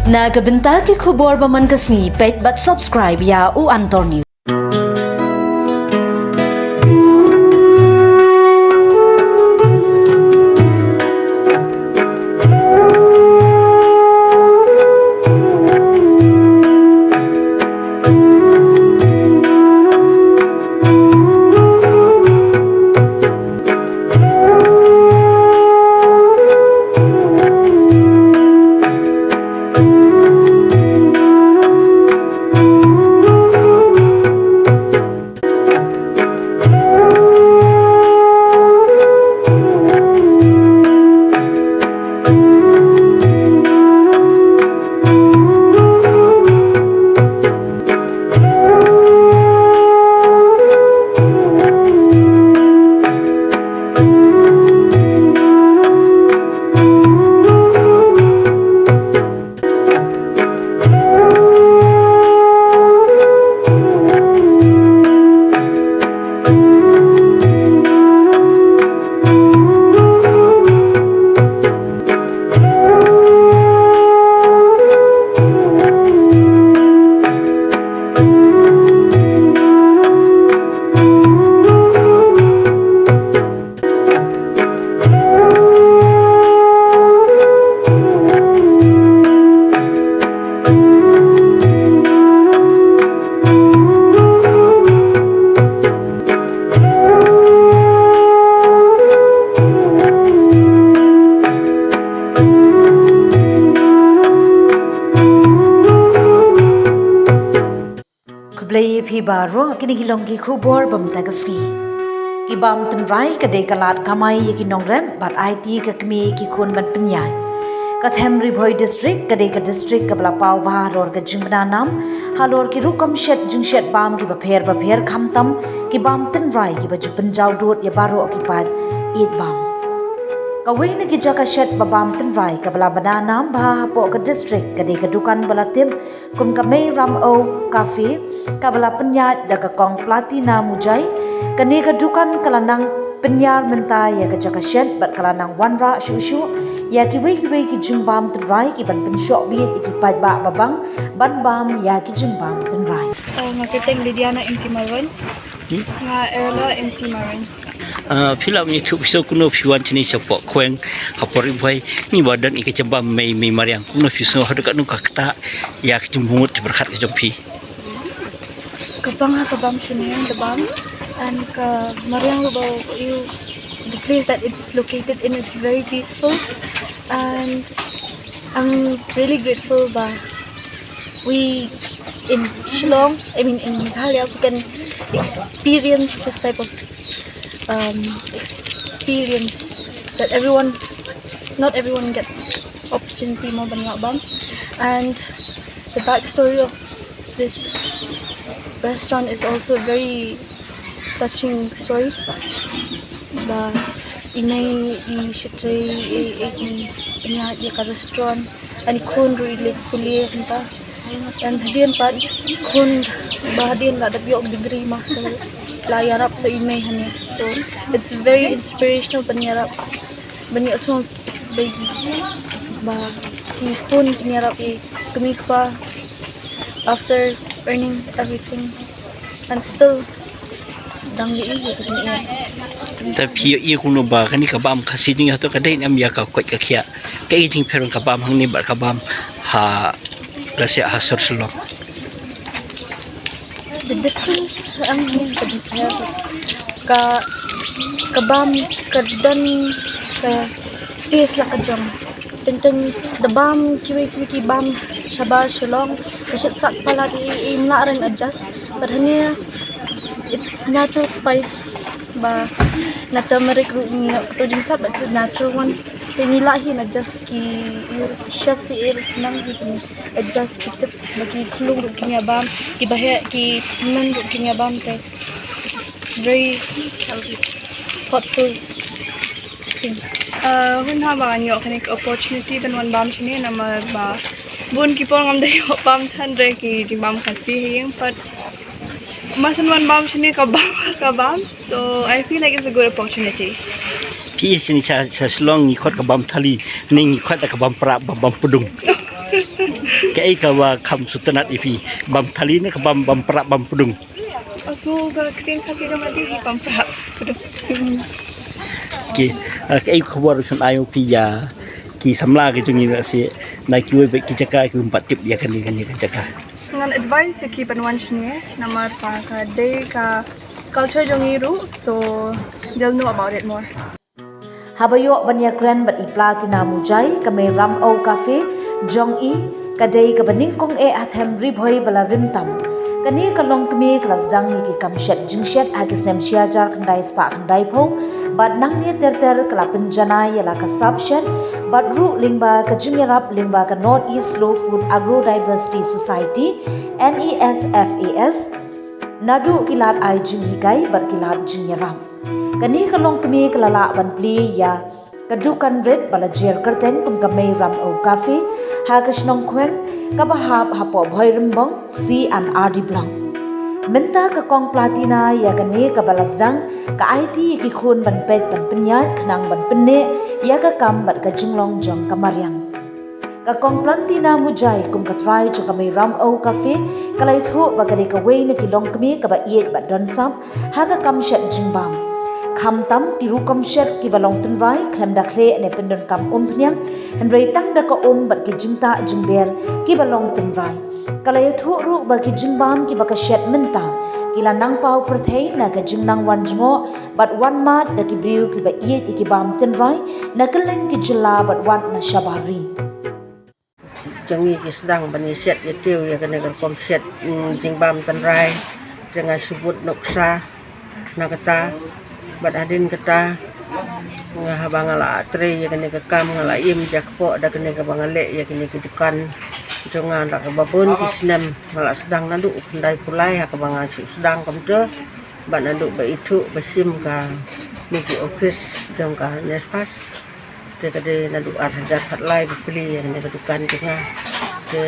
Nagabenta ki khubor ba man kasni pet but subscribe ya u Antor News. Kublai phi baro kini hilonggi khubor bam tagasgi. Ibam tenrai kade kalat kamai yaki nongrem bat IT ka kmi ki khun ban penyai. Ka Themri Bhoi district kade ka district ka bla pau bah ror ka jingbna nam halor ki rukam shet jingshet bam ki ba pher khamtam ki bam tenrai ki ba ju penjau dot ya baro ki pat eat bam. Kawai na ki jaka shet babam tenrai ka bala bananam bah po ka district kade ka dukan bala tim kum ka may ram o cafe ka bala penyat da ka kong platina mujai kani ka dukan kalanang penyar mentai ya ka jaka shet bat kalanang wanra shushu ya ki wei ki jingbam tenrai ki ban pensyok biet ki pat ba babang ban bam ya ki jingbam tenrai. Marketing Lidiana Intimaran. Nga Erla Intimaran. Film ni tu bisa kuno fiwan sini siapa kueng hapori boy ni badan ike coba mei mariang kuno fiso hadu kat nuka kata ya kejumut berkat ke jompi Kabam sini yang debam and ke mariang lo you the place that it's located in, it's very peaceful and I'm really grateful that we in Shillong, I mean in Meghalaya, we can experience this type of experience that not everyone gets opportunity mo bang. And the backstory of this restaurant is also a very touching story. The inay i-sitray inya ka restaurant ani kun really kuliah kita and hadian pa kun bahadian la dabiog degree master layarap sa imay hanya. So it's very inspirational panyarap bani asong baby ba kun panyarap kumik pa after earning everything and still dangli iya tapi ia kuno ba kani kabam kasih jing atau kadai am ya ka kwat ka khia kai jing peron kabam hang ni bar kabam ha lasya hasur selok. The difference ang compare ka kabam kadan ka tis la ka jam tentang the bam kiwi bam shaba shalong kasi sak pala imla rin adjust but hanya it's natural spice ba na turmeric root ni to jing sab but natural one pinilahi na just ki chef si nang adjust kita bagi kulung ro kinya bam ki bahe ki nan ro kinya bam te very thoughtful thing. Hun ha ba nyo kanik opportunity ban wan bam sini na ba bun ki por ngam dayo bam than re ki di bam kasi hing but masan wan bam sini kabam so I feel like it's a good opportunity. Pi sini sa selong ni khot kabam thali ning khot kabam pra bam pudung. Kai ka wa kam sutanat ifi bam thali ne ka bam pra bam pudung. So ketin kasih nama dia pamprak. Ki kai khawar sun ayo pi ya ki samla ki tungi na si na ki we ki jaka ki empat tip ya kan ni jaka. Dengan advice ki panwan sini nama pa ka day ka culture jongiru, so they'll know about it more. Habayo banya grand bat iplatina mujai kame ram au cafe jong i kadai ka baning kong e athem ribhoi bala rimtam kani ka long kmi klas dang ni ki kam shet jing shet agis nem sia jar khandai spa khandai pho bat nang ni ter kala pinjana yala ka sub shet bat ru lingba ka jingirap lingba ka North East Slow Food Agro Diversity Society NESFAS nadu kilat ai jingi kai bat kilat jingiram kani kalong kami kalala ban pli ya kadukan red bala jer kerteng tum kamay ram o cafe hagas nong kwen kabahap hapo bhoy rimbong C and RD blanc menta ka kong platina ya kani kabalasdang ka IT ki khun ban pet ban penyat khnang ban penne ya ka kam bat ka jinglong jong kamaryang ka kong platina mujai kum ka try cho kamay ram o cafe kalai thu bagari ka way na kilong kami ka ba iet ba don sam ha ka kam shet jingbam kham tam ki ru kam shet ki balong tun rai kham da khle ne pendon kam pnyang han rei tang da ka bat ki jingta jingber ki balong tun rai kalai thu ru ba ki jingbam ki ba ka shet menta ki la nang pau prathei na ka jingnang wan jingo bat wan mat da ki briu ki ba iet ki bam tun rai na kaleng ki jila bat wan na shabari jangi ki sedang bani set ya tiu ya kena kom set jingbam tun rai jangan sebut noksa na kata bat adin kata habang ala tre ya kene kam ngala im jakpo da kene ka bangale ya kene ki dukan jongan da ka babon ki sinem ngala sedang nandu kendai pulai ha ka banga sedang komte bat nandu ba itu basim ka niki office jong ka nespas te kade nandu arja khatlai beli ya kene ka dukan jonga te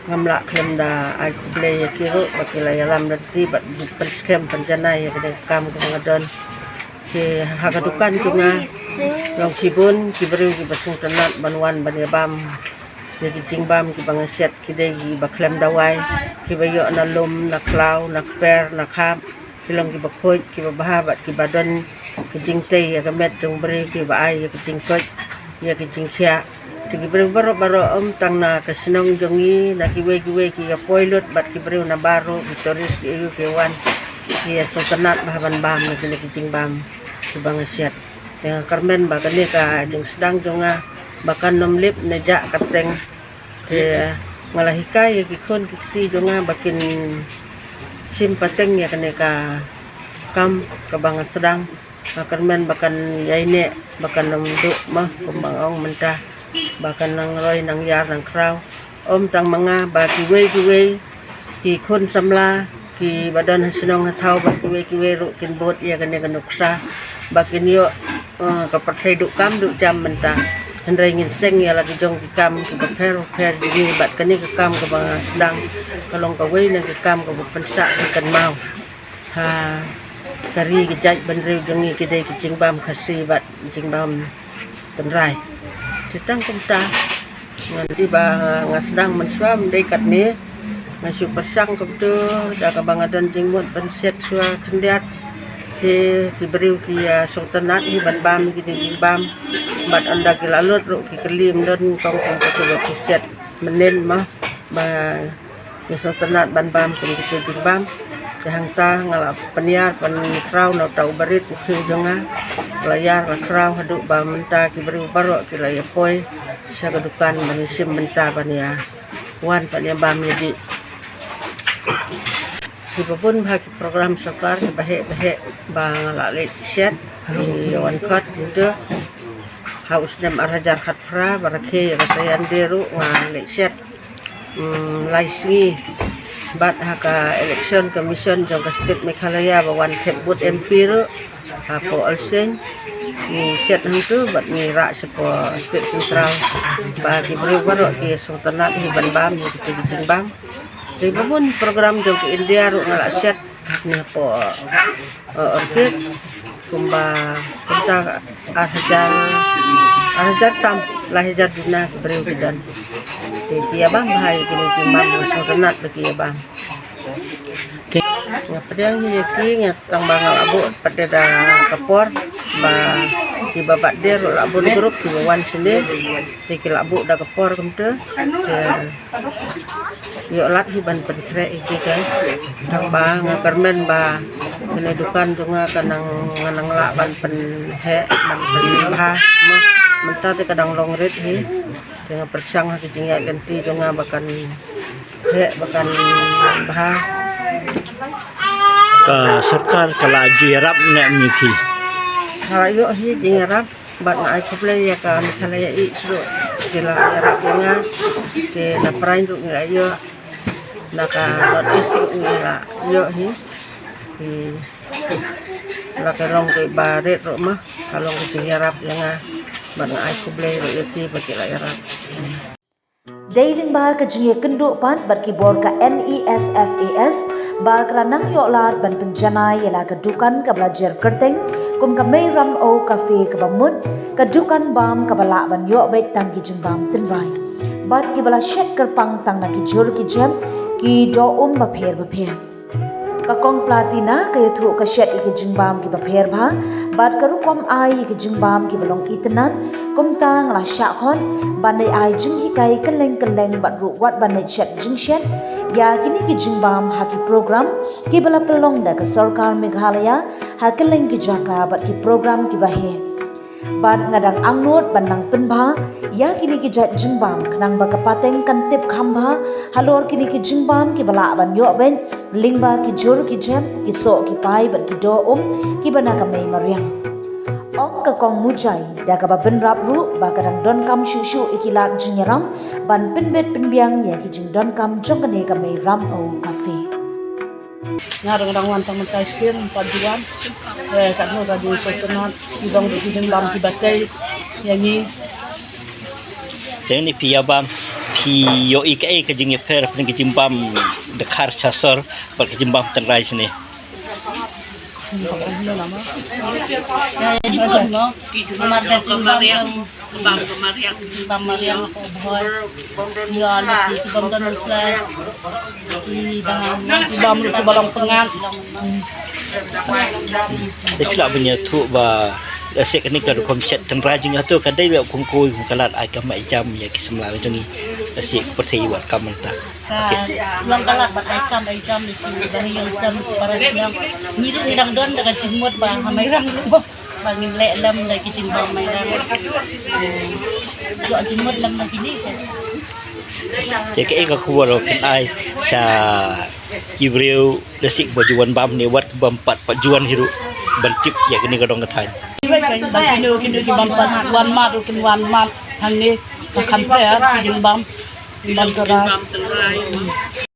ngamla klem da ai play ya kiro bakila ya lam nanti bat perskem panjana ya kene kam ko ngadon ke hagadukan tunga long sibun ki beru ki basung tenat banwan banyabam ya ki jingbam ki bangaset ki dei ki baklem dawai ki bayo na lum na klau na kper na kham ki long ki bakhoi ki bahabat ki badon ki jingte ya kamet tung beri ki ba ai ya ki jingkot ya ki jingkhia tigi beru baro tang na kasinong jongi na kiwe ki poilot bat ki beru na baro victoris ki yu ki wan ki sultanat bahaban bam na kini ki jingbam ki bangaset tengah karmen ba kani ka jing sedang jonga bakan nomlip na ja kateng te ngalahika ya ki kon ki ti jonga bakin simpateng ya kani ka kam ka bangas sedang karmen bakan yaine bakan nomdu mah kumbangong mentah bahkan nang roy nang yar nang kraw tang manga ba ki we ki khon samla ki badan hasinong hathau ba ki we ru kin bot ya kan nuksa ba kin yo ka pathai du kam du jam menta handrai ngin seng ya lagi jong ki kam ki ba per ni bat kan ni ka kam ka ba sedang kalong ka we nang ki kam ka ba pensa kan mau ha kari ki jaj banreu jongi ki dei ki jingbam khasi bat jingbam tenrai tang kumta nanti ba ngasdang mensuam dekat ni ngasu persang kumtu da ka bangadan jingmut penset sua khendiat te ki beriu ki sultanat hi ban bam ki jingbam bat anda ki lalot ru ki kelim don kong kong ko ki set menen mah ba ki sultanat ban bam ki jingbam hang ta ngala peniar pan kraw no tau barit ki jonga layar kraw hadu ba menta ki beri baro ki laya poi sa kadukan manisim menta pania wan pania bam yadi ki babun ba ki program sakar bahe ba ngala le set ni wan khat itu haus dem arajar khat pra barakhe rasayan deru ngale set laisi bat haka election commission jong state Meghalaya bawan kebut MP ro hapo alsen ni set hangtu bat ni ra sepo state central ba ki beri baro ki sultanat hi ban bam ni ki jingbam di babun program jong India ro ngala set ni po orkid kumba kita arhajar tam lahijar dina beriu kidan ti abang bahai kini timbang sorenat bagi abang ngapediang hiyaki ngatang bangau abu pada da kapor ba ki babak der labu di grup ki wan sini ti ki labu da kapor kemte yo lat hiban pen krek iki kan tang ba ngakarmen ba kene dukan tunga kanang nganang lak ban pen he ban pen bah menta te kadang longret hi dengan persang ki jingya lenti tunga bakan he bakan bah ka sarkar kala jirap nek miki halayo hi jingarap bat ngai kuple ya ka misalnya i sro kila yarap nga te na prain ru ngayo naka notis nga yo hi la ka rong ke baret ro mah kalau ke jingarap nga bat ngai kuple ru yati bakila yarap Dailing bah ka jinge kenduk pan berkibor ka NESFAS ba kranang yoklar ban penjanai yala ka dukan ka belajar kerteng kum ka ram o cafe ka bamut ka dukan bam ka bala ban yok bet tang ki jingbam tinrai bat ki bala shet kerpang tang na ki jur ki jem ki do ba pher ka kong platina ka yathu ka shet ki jingbam ki ba pher bha bat ka rukom ai ki jingbam ki balong itnan kum tang la sha khon ban nei ai jing hi kai kaleng bat ru wat ban nei shet jing shet ya kini ki jingbam ha ki program ki bala pelong da ka sarkar Meghalaya ha kaleng ki jaka bat ki program ki ba he ban ngadang angnot banang penbha ya kini ki jat jingbam khnang ba kapateng kan tip khamba halor kini ki jingbam ki bala ban yo ben lingba ki jur ki jem ki so ki pai bat ki do ki bana ka mai mariang ong ka kong mujai da ka ba ben rap ru ba kadang don kam shu shu ikilat jingeram ban penbet penbiang ya ki jing don kam jong ka mai ram o cafe ngarang wan tang mentai sir paduan kat no radio sotonat ibang di jingbam ki batai yangi teng ni piabam pi yo ike ka jinge per pen ki jimbam dekar chasor bar ki jimbam tenrai sini nama ya bukan no nomor da jingbam bang Mariam ko boy ya lagi ki bang dan selai di bang ki balong pengat dekla punya tu ba asik ni ka komset tenrai jing atu ka dai kong koi kalat agama jam ya ki semla ni asik seperti wat kamenta lang kalat bat ai jam di bang yang sam para yang ngiru ngidang don daga jingmot ba hamai ram ba bangin le lam lagi jingbam mai ram yo jingmot lam lagi ni ya ke ka kuwa ro kin ai sa kibreu desik bajuan bam ni wat bam pat pajuan hiru bantip ya kini ka dong katai kinu ki bam pan wan mat kin wan mat hang ni kan pe jingbam bam terai